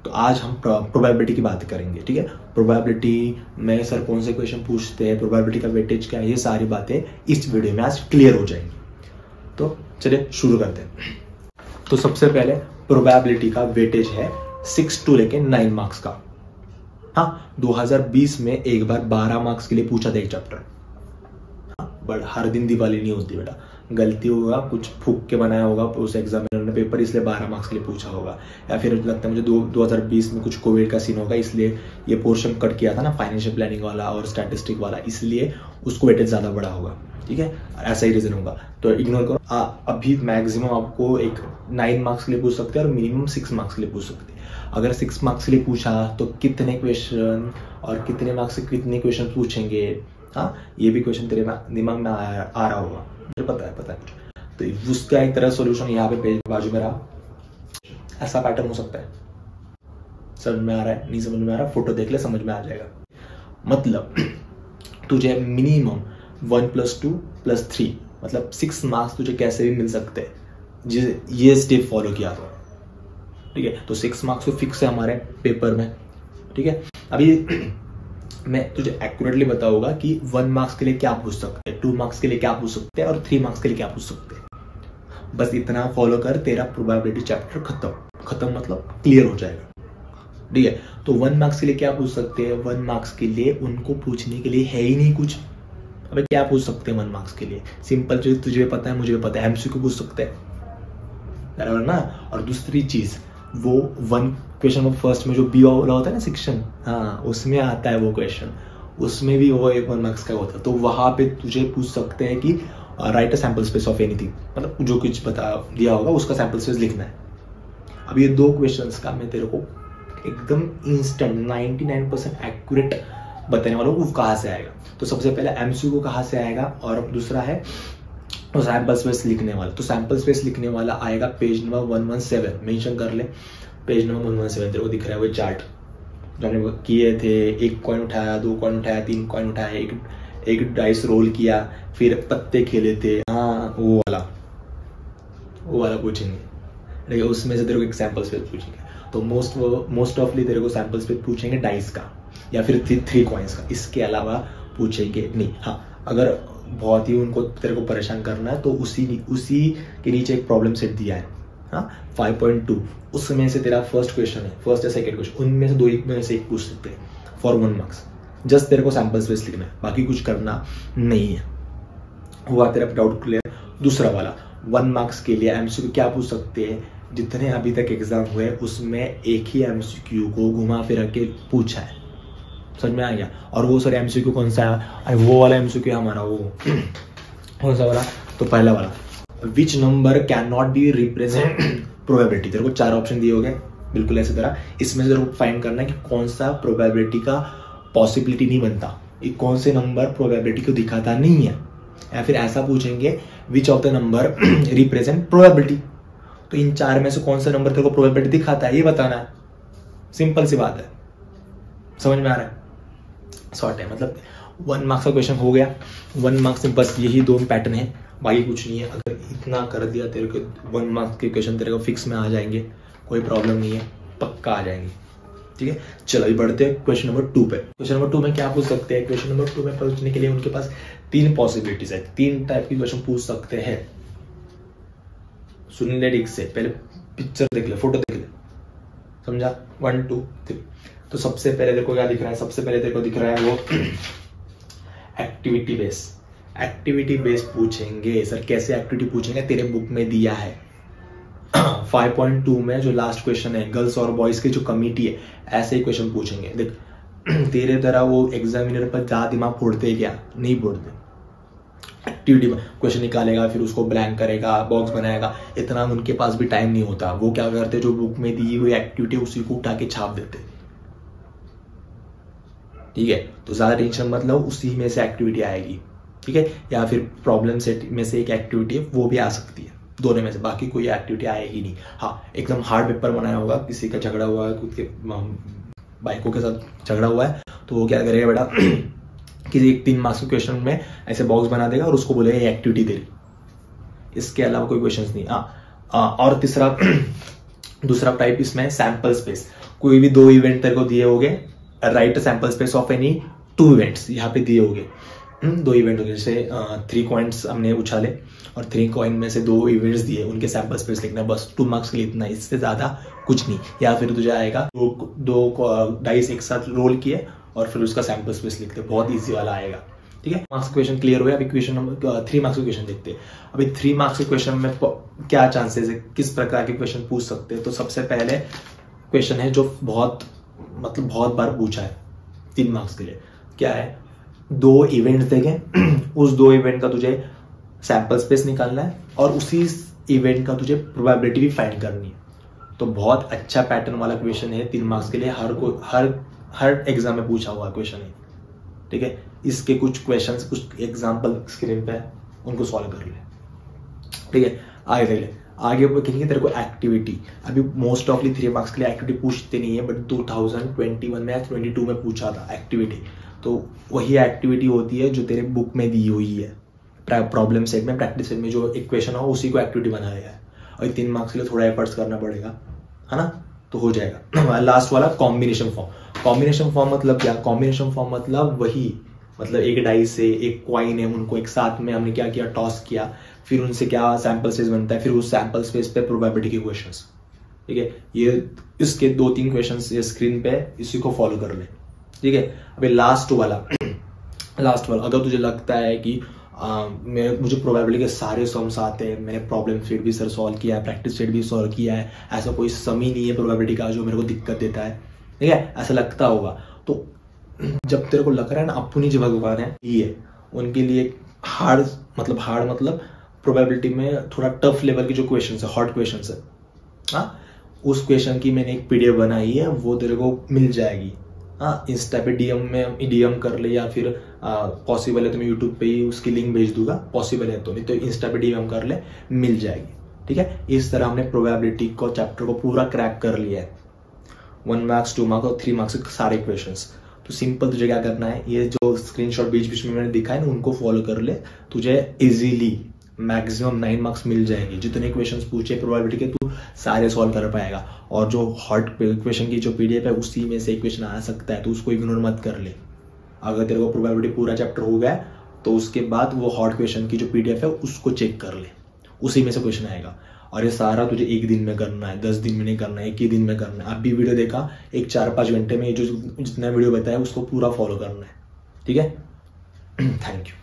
तो आज हम प्रोबेबिलिटी की बात करेंगे, ठीक है। प्रोबेबिलिटी में सर कौन से क्वेश्चन पूछते हैं, प्रोबेबिलिटी का वेटेज क्या है, ये सारी बातें इस वीडियो में आज क्लियर हो जाएंगी। तो चलिए शुरू करते हैं। तो सबसे पहले प्रोबेबिलिटी का वेटेज है 6 to लेके 9 मार्क्स का। हाँ, 2020 में एक बार 12 मार्क्स के लिए पूछा था एक चैप्टर। बट हर दिन दिवाली नहीं होती बेटा, गलती होगा, कुछ फूक के बनाया होगा उस एग्जामिनर ने पेपर, इसलिए 12 मार्क्स के लिए पूछा होगा। या फिर लगता है मुझे 2020 में कुछ कोविड का सीन होगा, इसलिए ये पोर्शन कट किया था ना, फाइनेंशियल प्लानिंग वाला और स्टैटिस्टिक वाला, इसलिए उसको वेटेज ज्यादा बड़ा होगा, ठीक है। ऐसा ही रीजन होगा, तो इग्नोर करो। अभी मैक्सिमम आपको एक 9 मार्क्स के लिए पूछ सकते हैं और मिनिमम 6 मार्क्स के लिए पूछ सकते हैं। अगर 6 मार्क्स के लिए पूछा तो कितने क्वेश्चन और कितने मार्क्स से कितने क्वेश्चन पूछेंगे, हाँ, ये भी क्वेश्चन तेरे दिमाग में आ रहा होगा, मुझे पता है तो उसका एक तरह सॉल्यूशन यहाँ पे पेज बाजू में रहा। ऐसा पैटर्न हो सकता है, समझ में आ रहा है, नहीं समझ में आ रहा, फोटो देख ले, समझ में आ जाएगा। मतलब तुझे मिनिमम 1 + 2 + 3 मतलब 6 मार्क्स तुझे कैसे भी मिल सकते हैं, ये स्टेप फॉलो किया तो, ठीक है। तो 6 मार्क्स तो फिक्स है हमारे पेपर में, ठीक है। अभी मैं तुझे एक्यूरेटली बताऊंगा कि 1 मार्क्स के लिए क्या पूछ सकते हैं, 2 मार्क्स के लिए क्या पूछ सकते हैं और 3 मार्क्स के लिए क्या पूछ सकते हैं। बस इतना फॉलो कर, तेरा प्रोबेबिलिटी चैप्टर खत्म मतलब क्लियर हो जाएगा, ठीक है। तो 1 मार्क्स के लिए क्या पूछ सकते हैं, 1 मार्क्स के लिए उनको पूछने के लिए है ही नहीं कुछ। अबे क्या पूछ सकते हैं 1 मार्क्स के लिए, सिंपल चीज, तुझे पता है मुझे भी पता है, एमसीक्यू पूछ सकते हैं, बराबर ना। और दूसरी चीज, वो 1 क्वेश्चन वो फर्स्ट में जो बी वाला होता है ना सेक्शन, हाँ, उसमें आता है वो क्वेश्चन, उसमें भी वो 1 मार्क्स का होता है। तो वहां पे तुझे पूछ सकते हैं कि right a sample space of anything, मतलब जो कुछ बता दिया होगा उसका सैंपल स्पेस लिखना है। अब ये 2 क्वेश्चंस का मैं तेरे को एकदम इंस्टेंट 99% एक्यूरेट बताने वाला हूँ, वो कहाँ से आएगा। तो सबसे पहले एमसीक्यू कहाँ से आएगा, और दूसरा है तो सैंपल स्पेस लिखने वाला। तो सैंपल स्पेस लिखने वाला आएगा पेज नंबर 117, मेंशन कर ले, पेज नंबर 117 तेरे को दिख रहा है वो चार्ट जो हमने किए थे। 1 कॉइन उठाया, 2 कॉइन उठाया, 3 कॉइन उठाया, एक डाइस रोल किया, फिर पत्ते खेले थे, हाँ, वो वाला पूछेंगे, ठीक है। उसमें से तेरे को एक सैंपल स्पेस पूछेंगे। तो मोस्ट ऑफली तेरे को सैंपल स्पेस पूछेंगे डाइस का या फिर 3 कॉइन्स का, इसके अलावा पूछेंगे नहीं। हाँ, अगर बहुत ही उनको तेरे को परेशान करना है तो उसी के नीचे एक प्रॉब्लम सेट दिया है, हाँ, 5.2, उसमें से तेरा फर्स्ट क्वेश्चन है, फर्स्ट या सेकंड क्वेश्चन, उनमें से 2 में से एक पूछ सकते हैं फॉर 1 मार्क्स। जस्ट तेरे को सैंपल स्पेस लिखना है, बाकी कुछ करना नहीं है। हुआ तेरा डाउट क्लियर। दूसरा वाला 1 मार्क्स के लिए एमसीक्यू क्या पूछ सकते हैं, जितने अभी तक एग्जाम हुए उसमें एक ही एमसीक्यू को घुमा फिरा के पूछा है, समझ में आ गया। और वो सर एमसीक्यू कौन सा है, वो वाला एमसीक्यू हमारा वो कौन सा वाला, तो पहला वाला, which number can not be represent probability. तेरे को 4 ऑप्शन दिए हो गए, बिल्कुल ऐसे तरह। इसमें से तेरे को फाइंड करना है कि कौन सा प्रोबेबिलिटी का पॉसिबिलिटी नहीं बनता, कौन से नंबर प्रोबेबिलिटी को दिखाता नहीं है। या फिर ऐसा पूछेंगे which of the number represent probability, तो इन 4 में से कौन सा नंबर तेरे को प्रोबेबिलिटी दिखाता है, ये बताना है। सिंपल सी बात है, समझ में आ रहा है, शॉर्ट है। मतलब 1 मार्क्स का क्वेश्चन हो गया। 1 मार्क्स में बस यही 2 पैटर्न है, बाकी कुछ नहीं है। अगर इतना कर दिया तेरे को 1 मार्क्स के क्वेश्चन तेरे को फिक्स में आ जाएंगे, कोई प्रॉब्लम नहीं है, पक्का आ जाएंगे, ठीक है। चलो अभी बढ़ते हैं क्वेश्चन नंबर 2 पे। क्वेश्चन नंबर 2 में क्या पूछ सकते हैं, क्वेश्चन नंबर 2 में पूछने के लिए उनके पास 3 पॉसिबिलिटीज है, 3 टाइप की क्वेश्चन पूछ सकते हैं। सुन ले ठीक से, पहले पिक्चर देख ले, फोटो देख ले, समझा। 1 2 3। तो सबसे पहले तेरे को क्या दिख रहा है, सबसे पहले तेरे को दिख रहा है वो एक्टिविटी बेस पूछेंगे। सर कैसे एक्टिविटी पूछेंगे, तेरे बुक में दिया है 5.2 में जो लास्ट क्वेश्चन है, गर्ल्स और बॉयज की जो कमिटी है, ऐसे ही क्वेश्चन पूछेंगे। देख तेरे तरह वो एग्जामिनर पर ज्यादा दिमाग फोड़ते क्या, नहीं फोड़ते। एक्टिविटी में क्वेश्चन निकालेगा, फिर उसको ब्लैंक करेगा, बॉक्स बनाएगा, इतना उनके पास भी टाइम नहीं होता। वो क्या करते, जो बुक में दी हुई एक्टिविटी उसी को उठा के छाप देते, ठीक है। तो ज्यादा टेंशन मतलब उसी में से एक्टिविटी आएगी, ठीक है। या फिर प्रॉब्लम सेट में से एक एक्टिविटी है, वो भी आ सकती है, दोनों में से, बाकी कोई एक्टिविटी आएगी नहीं। हाँ, एकदम हार्ड पेपर बनाया होगा, किसी का झगड़ा हुआ है, खुद के बाइकों के साथ झगड़ा हुआ है, तो वो क्या करेगा बेटा किसी एक 3 मार्क्स के क्वेश्चन में ऐसे बॉक्स बना देगा और उसको बोलेगा ये एक्टिविटी दे रही, इसके अलावा कोई क्वेश्चन नहीं। और तीसरा दूसरा टाइप इसमें सैंपल स्पेस। कोई भी 2 इवेंट तेरे को दिए होंगे, right sample space of any 2 events यहाँ पे दिए होंगे। 2 इवेंट होंगे, जैसे 3 कॉइन्स हमने उछाले और 3 कॉइन में से 2 इवेंट्स दिए, उनके सैंपल स्पेस लिखना, बस 2 मार्क्स के लिए इतना, इससे ज्यादा कुछ नहीं। या फिर तुझे आएगा 2 डाइस एक साथ रोल किए और फिर उसका सैंपल स्पेस लिखते, बहुत ईजी वाला आएगा। ठीक है, मार्क्स क्वेश्चन क्लियर हुआ। अभी क्वेश्चन नंबर 3 मार्क्स के क्वेश्चन देखते हैं। अभी 3 मार्क्स के क्वेश्चन में क्या चांसेस है, किस प्रकार के क्वेश्चन पूछ सकते हैं। तो सबसे पहले क्वेश्चन है जो बहुत बार पूछा है 3 मार्क्स के लिए, क्या है, 2 इवेंट्स देखें, उस 2 इवेंट का तुझे सैंपल स्पेस निकालना है और उसी इवेंट का तुझे प्रोबेबिलिटी भी फाइंड करनी है। तो बहुत अच्छा पैटर्न वाला क्वेश्चन है 3 मार्क्स के लिए, हर एग्जाम में पूछा हुआ क्वेश्चन है। ठीक है, इसके कुछ क्वेश्चंस, कुछ एग्जांपल स्क्रीन पे है, उनको सॉल्व कर ले। ठीक है, आगे देख ले। आगे कहेंगे तेरे को एक्टिविटी। अभी मोस्ट ऑफली 3 मार्क्स के लिए एक्टिविटी पूछते नहीं है, बट 2021 में या 22 में पूछा था एक्टिविटी। तो वही एक्टिविटी होती है जो तेरे बुक में दी हुई है, प्रॉब्लम सेट में, प्रैक्टिस सेट में जो इक्वेशन हो उसी को एक्टिविटी बनाया है। और 3 मार्क्स के लिए थोड़ा एफर्ट्स करना पड़ेगा, है ना, तो हो जाएगा। लास्ट वाला कॉम्बिनेशन फॉर्म। कॉम्बिनेशन फॉर्म मतलब क्या, कॉम्बिनेशन फॉर्म मतलब वही, मतलब एक डाइस से एक कॉइन है, उनको एक साथ में हमने क्या किया, टॉस किया, फिर उनसे क्या सैंपल स्पेस बनता है, फिर उस सैंपल स्पेस पे प्रोबेबिलिटी के क्वेश्चंस। ठीक है, ये इसके 2-3 क्वेश्चंस ये स्क्रीन पे, इसी को फॉलो कर ले। ठीक है, अभी लास्ट वाला अगर तुझे लगता है कि मुझे प्रोबेबिलिटी के सारे सम्स आते हैं, मैंने प्रॉब्लम सेट भी सर सॉल्व किया है, प्रैक्टिस सेट भी सॉल्व किया है, ऐसा कोई सम ही नहीं है प्रोबेबिलिटी का जो मेरे को दिक्कत देता है, ठीक है, ऐसा लगता होगा, तो जब तेरे को लग रहा है ना अपनी जो भगवान है ये उनके लिए हार्ड मतलब प्रोबेबिलिटी में थोड़ा टफ लेवल की जो क्वेश्चन है, हॉट क्वेश्चन है, हाँ, उस क्वेश्चन की मैंने एक पीडीएफ बनाई है, वो तेरे को मिल जाएगी। हाँ, इंस्टा पे डीएम कर ले, या फिर पॉसिबल है तो मैं यूट्यूब पे ही उसकी लिंक भेज दूंगा, पॉसिबल है तो, नहीं तो इंस्टा पे डीएम कर ले, मिल जाएगी। ठीक है, इस तरह हमने प्रोबेबिलिटी को चैप्टर को पूरा क्रैक कर लिया है। 1 मार्क्स 2 मार्क्स और 3 मार्क्स के सारे क्वेश्चंस। तो सिंपल तुझे क्या करना है, ये जो स्क्रीनशॉट बीच में मैंने दिखाया ना, उनको फॉलो कर ले, तुझे इजीली मैक्सिमम 9 मार्क्स मिल जाएंगे। जितने क्वेश्चंस पूछे प्रोबेबिलिटी के तू सारे सॉल्व कर पाएगा। और जो हॉट क्वेश्चन की जो पीडीएफ है उसी में से एक क्वेश्चन आ सकता है, तो उसको इग्नोर मत कर ले। अगर तेरे को प्रोबेबिलिटी पूरा चैप्टर हो गया तो उसके बाद वो हॉट क्वेश्चन की जो पीडीएफ है उसको चेक कर ले, उसी में से क्वेश्चन आएगा। और ये सारा तुझे 1 दिन में करना है, 10 दिन में नहीं करना है, 1 ही दिन में करना है। अभी वीडियो देखा, एक 4-5 घंटे में जो जितना वीडियो बताया उसको पूरा फॉलो करना है। ठीक है, थैंक यू।